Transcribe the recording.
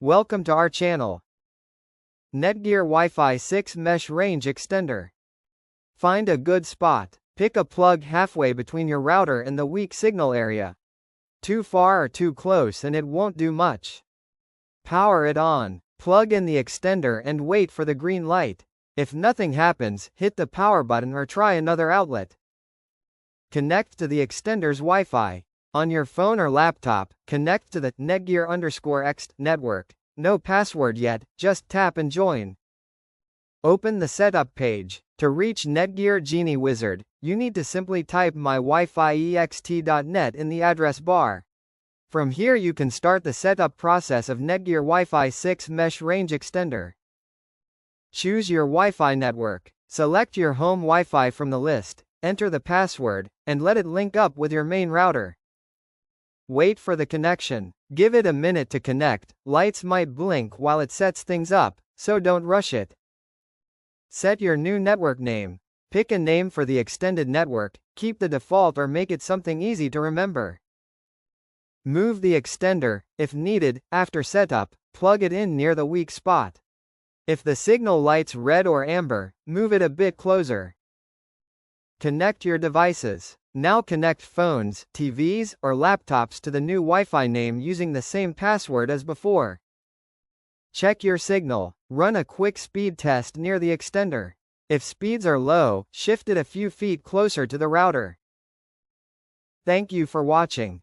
Welcome to our channel. NETGEAR Wi-Fi 6 Mesh Range Extender. Find a good spot. Pick a plug halfway between your router and the weak signal area. Too far or too close and it won't do much. Power it on. Plug in the extender and wait for the green light. If nothing happens, hit the power button or try another outlet. Connect to the extender's Wi-Fi. On your phone or laptop, connect to the NETGEAR_X network. No password yet, just tap and join. Open the setup page. To reach NETGEAR Genie Wizard, you need to simply type mywifi.ext.net in the address bar. From here you can start the setup process of NETGEAR Wi-Fi 6 Mesh Range Extender. Choose your Wi-Fi network. Select your home Wi-Fi from the list, enter the password, and let it link up with your main router. Wait for the connection. Give it a minute to connect. Lights might blink while it sets things up, so don't rush it. Set your new network name. Pick a name for the extended network, keep the default or make it something easy to remember. Move the extender, if needed, after setup, plug it in near the weak spot. If the signal lights red or amber, move it a bit closer. Connect your devices. Now connect phones, TVs, or laptops to the new Wi-Fi name using the same password as before. Check your signal. Run a quick speed test near the extender. If speeds are low, shift it a few feet closer to the router. Thank you for watching.